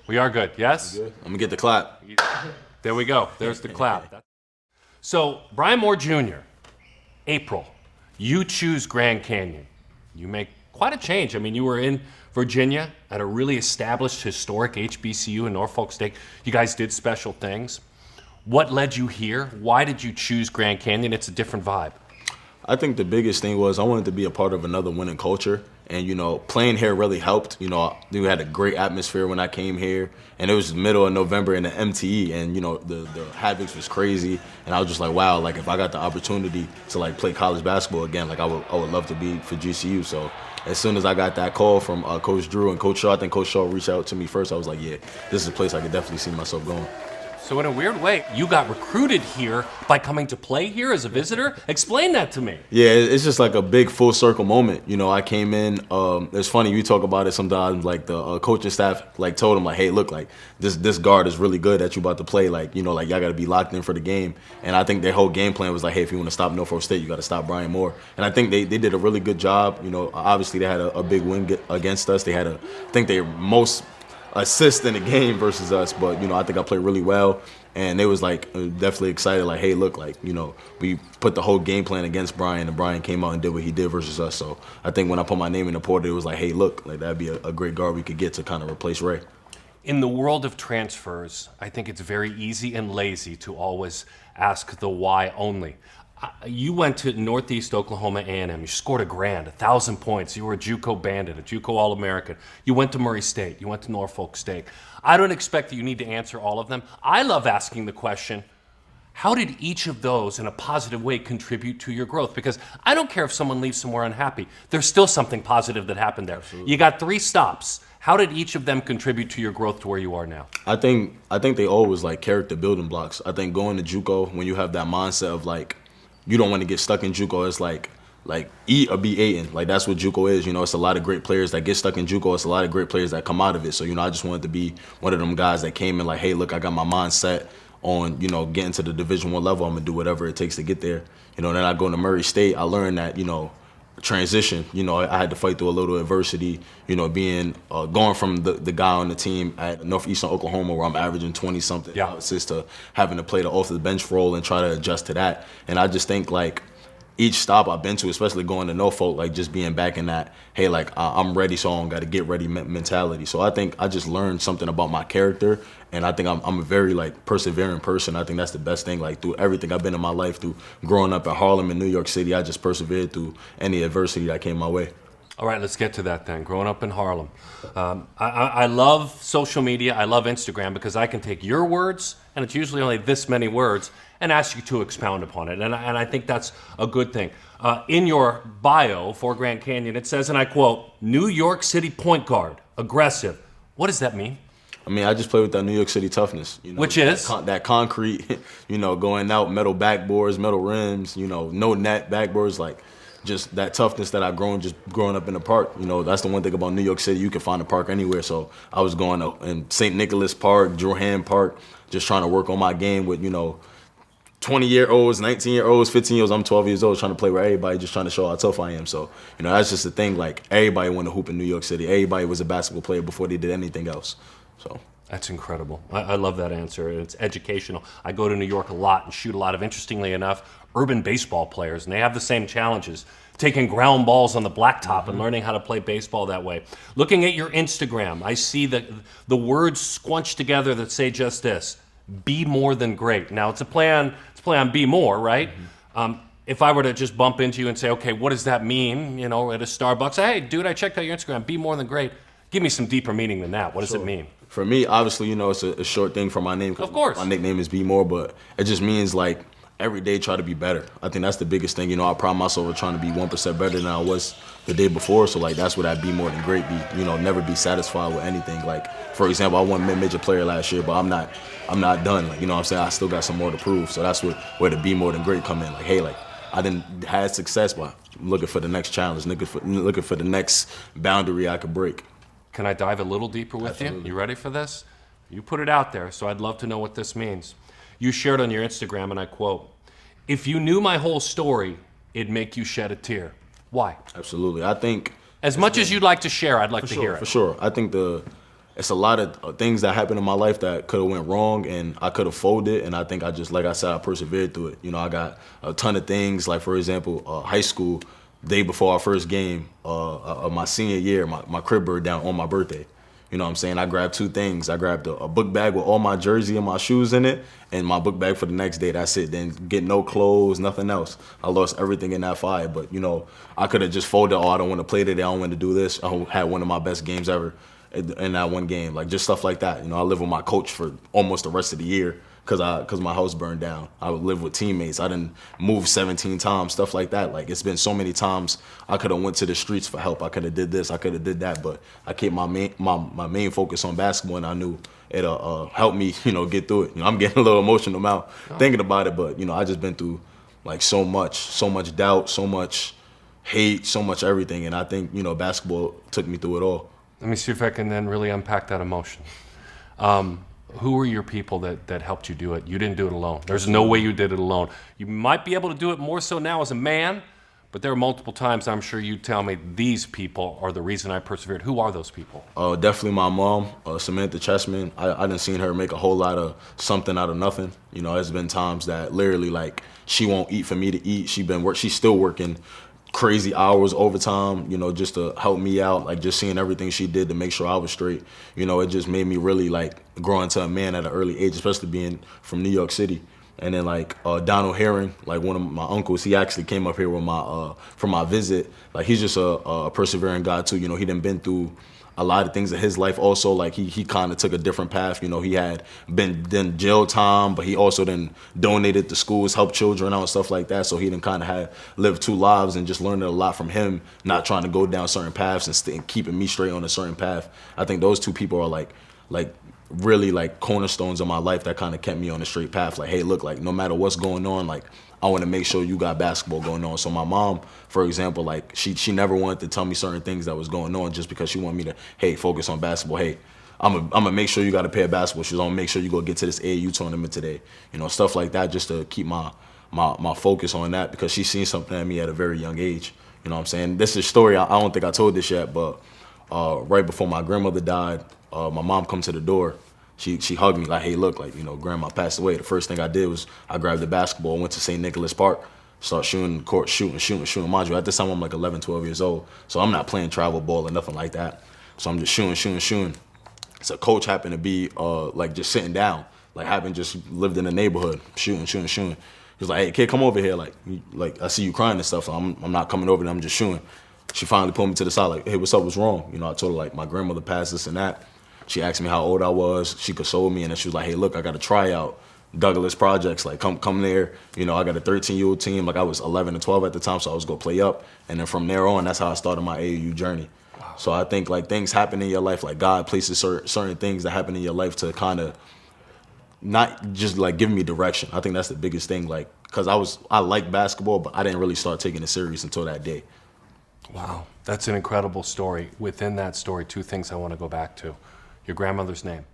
We are good, yes? Good. I'm gonna get the clap. There we go. There's the clap. So, Brian Moore Jr., April, you choose Grand Canyon. You make quite a change. I mean, you were in Virginia at a really established, historic HBCU in Norfolk State. You guys did special things. What led you here? Why did you choose Grand Canyon? It's a different vibe. I think the biggest thing was I wanted to be a part of another winning culture. And, playing here really helped. We had a great atmosphere when I came here. And it was the middle of November in the MTE. And, the Havocs was crazy. And I was just like, wow, like if I got the opportunity to like play college basketball again, like I would love to be for GCU. So as soon as I got that call from Coach Drew and Coach Shaw, I think Coach Shaw reached out to me first. I was like, yeah, this is a place I could definitely see myself going. So in a weird way, you got recruited here by coming to play here as a visitor? Explain that to me. Yeah, it's just like a big full circle moment. I came in, it's funny, we talk about it sometimes, like the coaching staff like told him like, hey, look, like this guard is really good that you about to play. Like, like y'all got to be locked in for the game. And I think their whole game plan was like, hey, if you want to stop Norfolk State, you got to stop Brian Moore. And I think they did a really good job. Obviously they had a big win against us. I think they most assist in the game versus us, but I think I played really well, and they was like definitely excited, like, hey, look, like we put the whole game plan against Brian, and Brian came out and did what he did versus us. So I think when I put my name in the portal, it was like, hey, look, like that'd be a great guard we could get to kind of replace Ray. In the world of transfers, I think it's very easy and lazy to always ask the why only. You went to Northeast Oklahoma A&M. You scored a grand, 1,000 points. You were a JUCO bandit, a JUCO All-American. You went to Murray State. You went to Norfolk State. I don't expect that you need to answer all of them. I love asking the question, how did each of those in a positive way contribute to your growth? Because I don't care if someone leaves somewhere unhappy. There's still something positive that happened there. Absolutely. You got 3 stops. How did each of them contribute to your growth to where you are now? I think they always like character building blocks. I think going to JUCO, when you have that mindset of like, you don't want to get stuck in JUCO. It's like eat or be eaten. Like that's what JUCO is. It's a lot of great players that get stuck in JUCO. It's a lot of great players that come out of it. So I just wanted to be one of them guys that came in like, hey, look, I got my mind set on getting to the Division I level. I'm gonna do whatever it takes to get there. Then I go to Murray State. I learned that transition. I had to fight through a little adversity. Being going from the guy on the team at Northeastern Oklahoma where I'm averaging 20-something assists to having to play the off the bench role and try to adjust to that. And I just think like each stop I've been to, especially going to Norfolk, like just being back in that, hey, like I'm ready, so I don't got to get ready mentality. So I think I just learned something about my character, and I think I'm a very like persevering person. I think that's the best thing. Like through everything I've been in my life, through growing up in Harlem and New York City, I just persevered through any adversity that came my way. All right, let's get to that then. Growing up in Harlem. I love social media. I love Instagram because I can take your words, and it's usually only this many words, and ask you to expound upon it. And I think that's a good thing. In your bio for Grand Canyon, it says, and I quote, New York City point guard, aggressive. What does that mean? I mean, I just play with that New York City toughness. Which is? That concrete, going out, metal backboards, metal rims, no net backboards, like just that toughness that I've grown just growing up in the park. That's the one thing about New York City. You can find a park anywhere. So I was going in St. Nicholas Park, Johan Park, just trying to work on my game with, 20-year-olds, 19-year-olds, 15-year-olds. I'm 12 years old trying to play with everybody, just trying to show how tough I am. So, that's just the thing. Like, everybody wanted to hoop in New York City. Everybody was a basketball player before they did anything else. So that's incredible. I love that answer. It's educational. I go to New York a lot and shoot a lot of, interestingly enough, urban baseball players, and they have the same challenges, taking ground balls on the blacktop and learning how to play baseball that way. Looking at your Instagram, I see the words squunched together that say just this: be more than great. Now, it's a play on be more, right? If I were to just bump into you and say, okay, what does that mean, at a Starbucks? Hey, dude, I checked out your Instagram, be more than great. Give me some deeper meaning than that. What does it mean? For me, obviously, it's a short thing for my name. Of course. My nickname is Be More, but it just means like every day try to be better. I think that's the biggest thing. I pride myself on trying to be 1% better than I was the day before. So like that's what I'd be more than great be. Never be satisfied with anything. Like for example, I won mid-major player last year, but I'm not done. Like what I'm saying, I still got some more to prove. So that's where the be more than great come in. Like hey, like I didn't had success, but I'm looking for the next challenge, looking for the next boundary I could break. Can I dive a little deeper with Absolutely. you? You ready for this? You put it out there, so I'd love to know what this means. You shared on your Instagram, and I quote, if you knew my whole story, it'd make you shed a tear. Why? Absolutely. I think as much as you'd like to share, I'd like to hear it. For sure. I think the it's a lot of things that happened in my life that could have went wrong, and I could have folded. And I think I just, like I said, I persevered through it. You know, I got a ton of things. Like for example, high school, day before our first game of my senior year, my crib burned down on my birthday. You know what I'm saying? I grabbed two things. I grabbed a book bag with all my jersey and my shoes in it, and my book bag for the next day. That's it. Then get no clothes, nothing else. I lost everything in that fire. But, you know, I could have just folded, oh, I don't want to play today. I don't want to do this. I had one of my best games ever in that one game. Like, just stuff like that. You know, I lived with my coach for almost the rest of the year because my house burned down. I would live with teammates. I didn't move 17 times, stuff like that. Like, it's been so many times I could have went to the streets for help. I could have did this, I could have did that, but I kept my main focus on basketball, and I knew it'll help me, you know, get through it. You know, I'm getting a little emotional now thinking about it, but, you know, I just been through like so much doubt, so much hate, so much everything, and I think, you know, basketball took me through it all. Let me see if I can then really unpack that emotion. Who were your people that helped you do it? You didn't do it alone. There's no way you did it alone. You might be able to do it more so now as a man, but there are multiple times I'm sure you tell me these people are the reason I persevered. Who are those people? Definitely my mom, Samantha Chessman. I done seen her make a whole lot of something out of nothing. You know, there's been times that literally like she won't eat for me to eat. She's still working crazy hours, overtime, you know, just to help me out. Like, just seeing everything she did to make sure I was straight, you know, it just made me really like grow into a man at an early age, especially being from New York City. And then like Donald Herring, like one of my uncles, he actually came up here with for my visit. Like, he's just a persevering guy too. You know, he done been through a lot of things in his life also. Like, he kind of took a different path. You know, he had been done jail time, but he also then donated to schools, helped children out and stuff like that. So he done kind of had lived two lives, and just learned a lot from him, not trying to go down certain paths and keeping me straight on a certain path. I think those two people are like really like cornerstones of my life that kind of kept me on a straight path. Like, hey, look, like no matter what's going on, like I want to make sure you got basketball going on. So my mom, for example, like she never wanted to tell me certain things that was going on just because she wanted me to, hey, focus on basketball. Hey, I'm gonna make sure you got a pair of basketball shoes. I'm gonna make sure you go get to this AAU tournament today. You know, stuff like that, just to keep my focus on that, because she seen something in me at a very young age. You know what I'm saying? This is a story, I don't think I told this yet, but right before my grandmother died, my mom come to the door. She hugged me like, hey, look, like, you know, grandma passed away. The first thing I did was I grabbed the basketball, went to St. Nicholas Park, start shooting the court, shooting. Mind you, at this time I'm like 11, 12 years old, so I'm not playing travel ball or nothing like that. So I'm just shooting. So coach happened to be like just sitting down, like having just lived in the neighborhood, shooting. He was like, hey, kid, come over here. Like I see you crying and stuff, so I'm not coming over there, I'm just shooting. She finally pulled me to the side, like, hey, what's up, what's wrong? You know, I told her, like, my grandmother passed, this and that. She asked me how old I was. She consoled me, and then she was like, hey, look, I got a tryout, Douglas Projects, like, come there. You know, I got a 13-year-old team. Like, I was 11 and 12 at the time, so I was going to play up. And then from there on, that's how I started my AAU journey. Wow. So I think, like, things happen in your life. Like, God places certain things that happen in your life to kind of not just, like, give me direction. I think that's the biggest thing, like, because I like basketball, but I didn't really start taking it serious until that day. Wow, that's an incredible story. Within that story, two things I want to go back to. Your grandmother's name?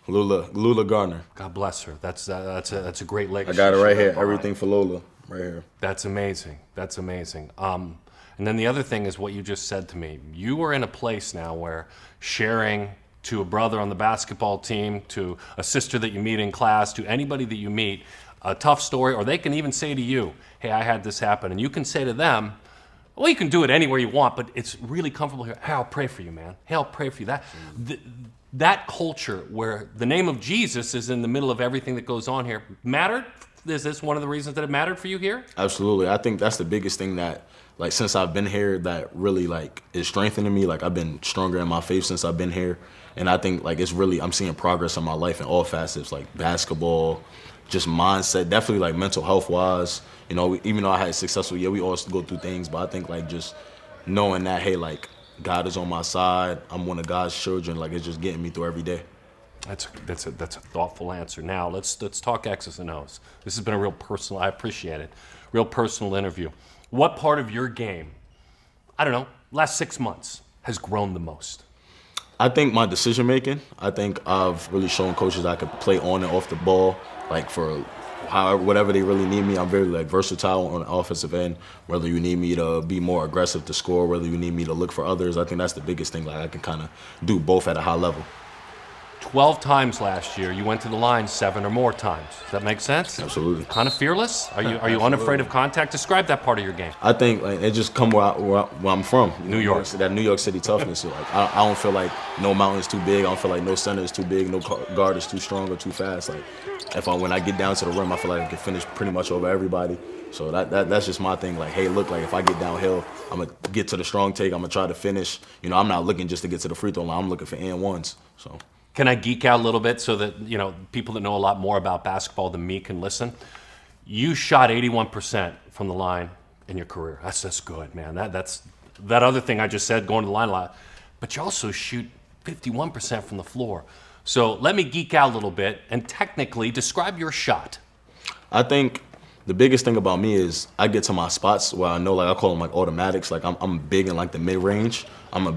Lula Gardner. God bless her. That's a great legacy. I got it right here. Everything for Lola, right here. That's amazing. And then the other thing is what you just said to me. You are in a place now where sharing to a brother on the basketball team, to a sister that you meet in class, to anybody that you meet, a tough story, or they can even say to you, hey, I had this happen. And you can say to them, well, you can do it anywhere you want, but it's really comfortable here. Hey, I'll pray for you, man. Hey, I'll pray for you. That culture where the name of Jesus is in the middle of everything that goes on here mattered? Is this one of the reasons that it mattered for you here? Absolutely. I think that's the biggest thing that, like, since I've been here, that really, like, is strengthening me. Like, I've been stronger in my faith since I've been here. And I think, like, it's really, I'm seeing progress in my life in all facets, like basketball, just mindset, definitely, like, mental health-wise. You know, even though I had a successful year, we all go through things, but I think, like, just knowing that, hey, like, God is on my side, I'm one of God's children, like, it's just getting me through every day. That's a thoughtful answer. Now, let's talk X's and O's. This has been a real personal, I appreciate it, real personal interview. What part of your game, I don't know, last 6 months, has grown the most? I think my decision making. I think I've really shown coaches I could play on and off the ball, like for however, whatever they really need me. I'm very like versatile on the offensive end. Whether you need me to be more aggressive to score, whether you need me to look for others, I think that's the biggest thing. Like I can kind of do both at a high level. 12 times last year. You went to the line 7 or more times. Does that make sense? Absolutely. Kind of fearless? Are you unafraid of contact? Describe that part of your game. I think like it just come where I'm from. New York. That New York City toughness. So, like I don't feel like no mountain's too big. I don't feel like no center is too big. No guard is too strong or too fast. Like when I get down to the rim, I feel like I can finish pretty much over everybody. So that's just my thing. Like, hey, look, like if I get downhill, I'm gonna get to the strong take. I'm gonna try to finish. You know, I'm not looking just to get to the free throw line. I'm looking for and ones. So. Can I geek out a little bit so that, you know, people that know a lot more about basketball than me can listen? You shot 81% from the line in your career. That's good, man. That's that other thing I just said, going to the line a lot. But you also shoot 51% from the floor. So let me geek out a little bit and technically describe your shot. I think the biggest thing about me is I get to my spots where I know, like I call them like automatics. Like I'm big in like the mid range. I'm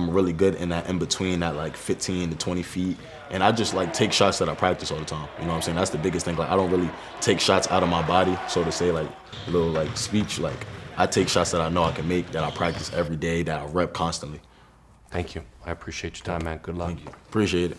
really good in that in between that like 15 to 20 feet. And I just like take shots that I practice all the time. You know what I'm saying? That's the biggest thing. Like I don't really take shots out of my body, so to say, like a little like speech. Like I take shots that I know I can make, that I practice every day, that I rep constantly. Thank you. I appreciate your time, man. Good luck. Thank you. Appreciate it.